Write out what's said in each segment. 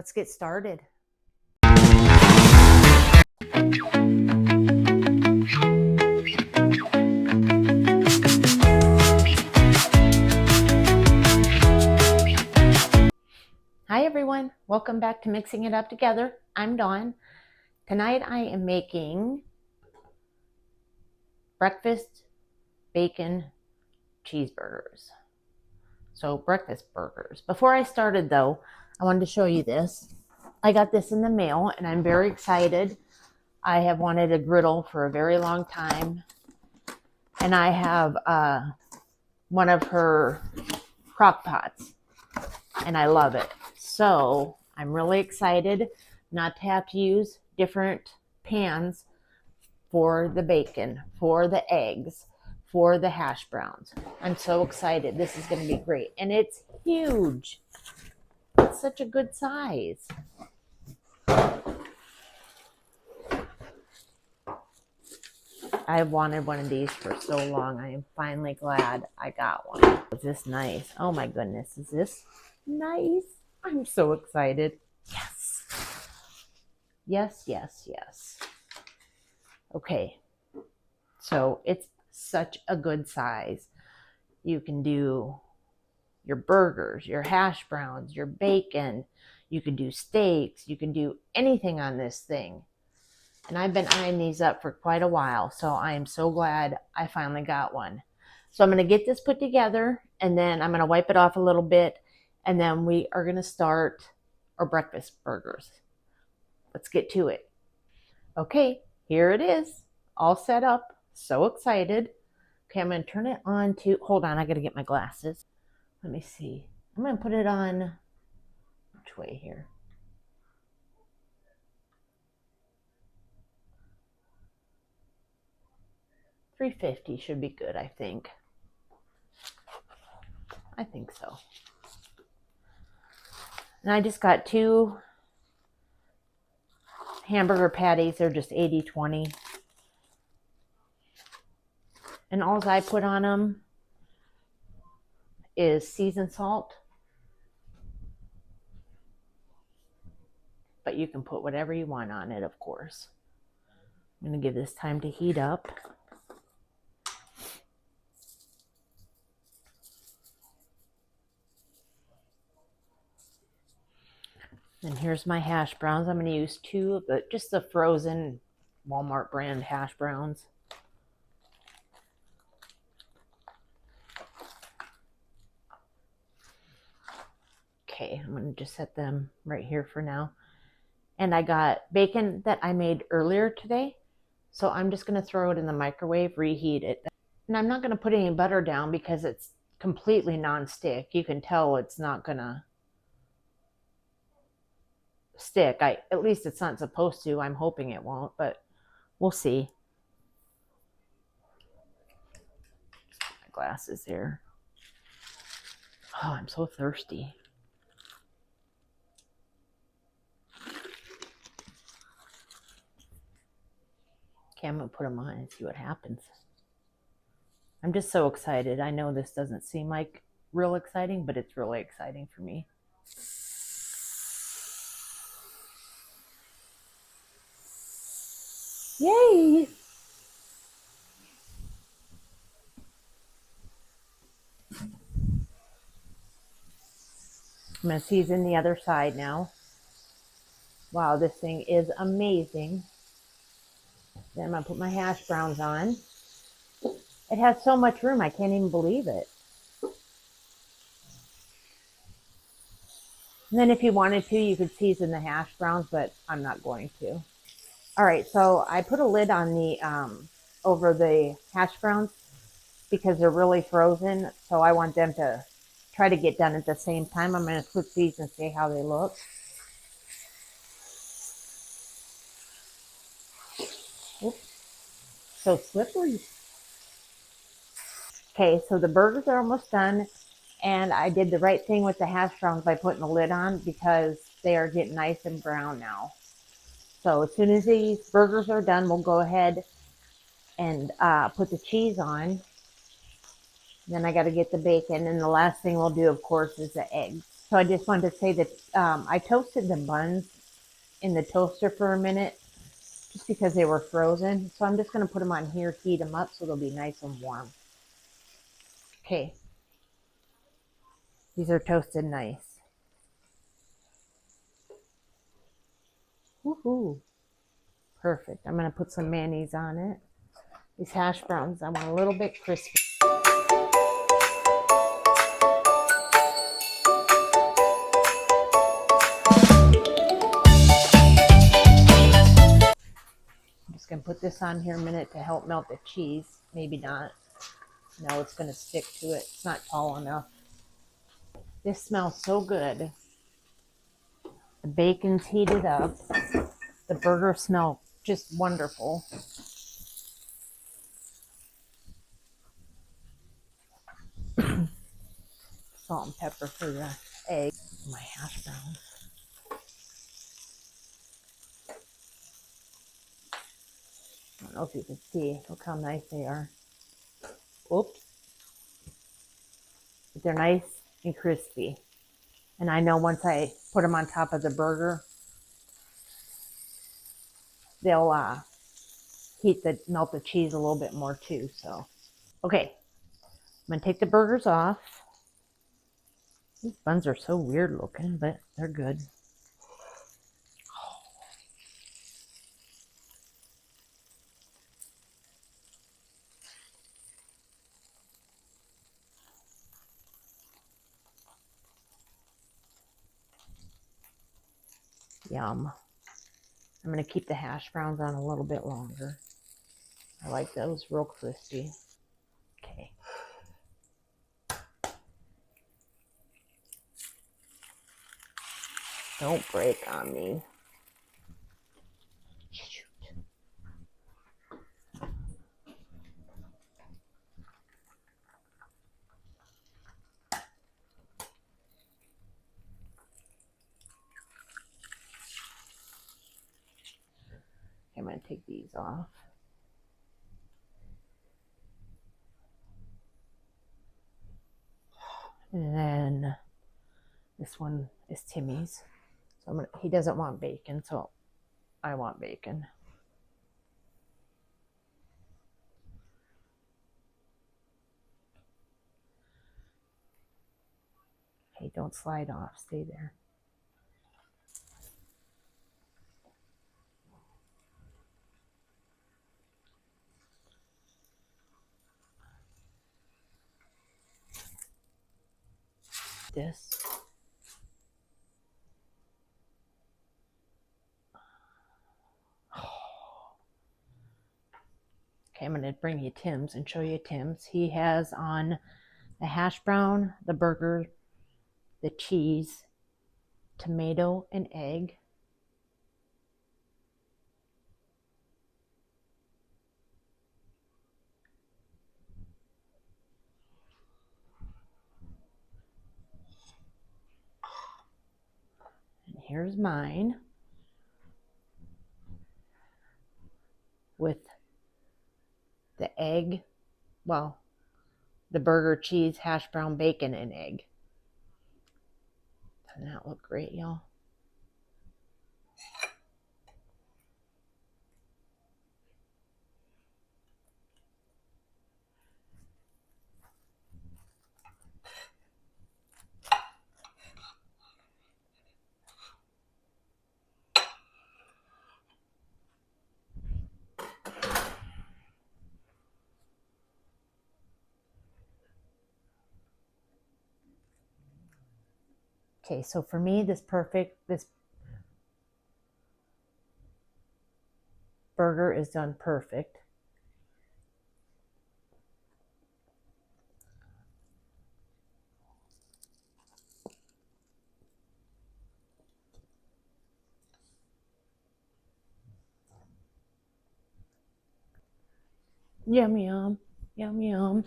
let's get started. Hi everyone, welcome back to Mixing It Up Together. I'm Dawn. Tonight I am making breakfast bacon cheeseburgers. So breakfast burgers. Before I started though, I wanted to show you this. I got this in the mail and I'm very excited. I have wanted a griddle for a very long time. And I have one of her crock pots and I love it. So I'm really excited not to have to use different pans for the bacon, for the eggs, for the hash browns. I'm so excited. This is going to be great. And it's huge. It's such a good size. I've wanted one of these for so long. I am finally glad I got one. Is this nice? Oh my goodness. Is this nice? I'm so excited. Yes. Yes, yes, yes. Okay. So it's such a good size. You can do your burgers, your hash browns, your bacon. You can do steaks. You can do anything on this thing. And I've been eyeing these up for quite a while. So I am so glad I finally got one. So I'm going to get this put together and then I'm going to wipe it off a little bit. And then we are going to start our breakfast burgers. Let's get to it. Okay, here it is. All set up. So excited. Okay, I'm going to turn it on to, hold on, I got to get my glasses. Let me see. I'm going to put it on, which way here? $350 should be good, I think. I think so. And I just got 2 hamburger patties. They're just 80-20. And all I put on them is seasoned salt. But you can put whatever you want on it, of course. I'm going to give this time to heat up. And here's my hash browns. I'm going to use 2 of just the frozen Walmart brand hash browns. Okay, I'm going to just set them right here for now. And I got bacon that I made earlier today. So I'm just going to throw it in the microwave, reheat it. And I'm not going to put any butter down because it's completely non-stick. You can tell it's not going to stick. At least it's not supposed to. I'm hoping it won't, but we'll see. My glasses here. Oh, I'm so thirsty. Okay, I'm going to put them on and see what happens. I'm just so excited. I know this doesn't seem like real exciting, but it's really exciting for me. Yay! I'm going to season the other side now. Wow, this thing is amazing. Then I'm going to put my hash browns on. It has so much room, I can't even believe it. And then if you wanted to, you could season the hash browns, but I'm not going to. All right, so I put a lid on the over the hash browns because they're really frozen. So I want them to try to get done at the same time. I'm going to flip these and see how they look. Oops, so slippery. Okay, so the burgers are almost done. And I did the right thing with the hash browns by putting the lid on because they are getting nice and brown now. So as soon as these burgers are done, we'll go ahead and put the cheese on. Then I got to get the bacon. And the last thing we'll do, of course, is the eggs. So I just wanted to say that I toasted the buns in the toaster for a minute just because they were frozen. So I'm just going to put them on here, heat them up so they'll be nice and warm. Okay, these are toasted nice. Woohoo! Perfect. I'm going to put some mayonnaise on it. These hash browns, I want a little bit crispy. I'm just going to put this on here a minute to help melt the cheese. Maybe not. No, it's going to stick to it. It's not tall enough. This smells so good. The bacon's heated up. The burger smells just wonderful. Salt and pepper for the egg. My hash browns. I don't know if you can see. Look how nice they are. Oops. But they're nice and crispy. And I know once I put them on top of the burger, they'll melt the cheese a little bit more too. So, okay. I'm going to take the burgers off. These buns are so weird looking, but they're good. Yum. I'm going to keep the hash browns on a little bit longer. I like those real crispy. Okay. Don't break on me. Shoot. I'm going to take these off. And then this one is Timmy's. So he doesn't want bacon, so I want bacon. Hey, don't slide off. Stay there. This. Okay, I'm going to bring you Tim's and show you Tim's. He has on the hash brown, the burger, the cheese, tomato, and egg. And here's mine with the egg, well, the burger, cheese, hash brown, bacon, and egg. Doesn't that look great, y'all? Okay, so for me, this burger is done perfect. Yum, yum, yum, yum.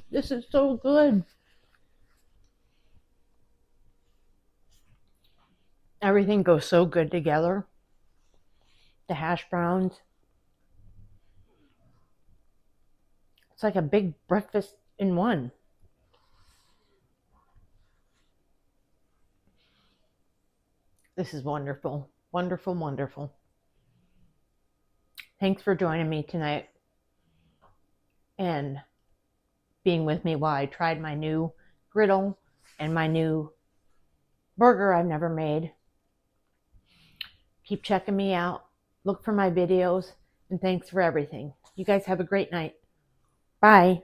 This is so good. Everything goes so good together. The hash browns. It's like a big breakfast in one. This is wonderful. Wonderful, wonderful. Thanks for joining me tonight and being with me while I tried my new griddle and my new burger I've never made. Keep checking me out. Look for my videos, and thanks for everything. You guys have a great night. Bye.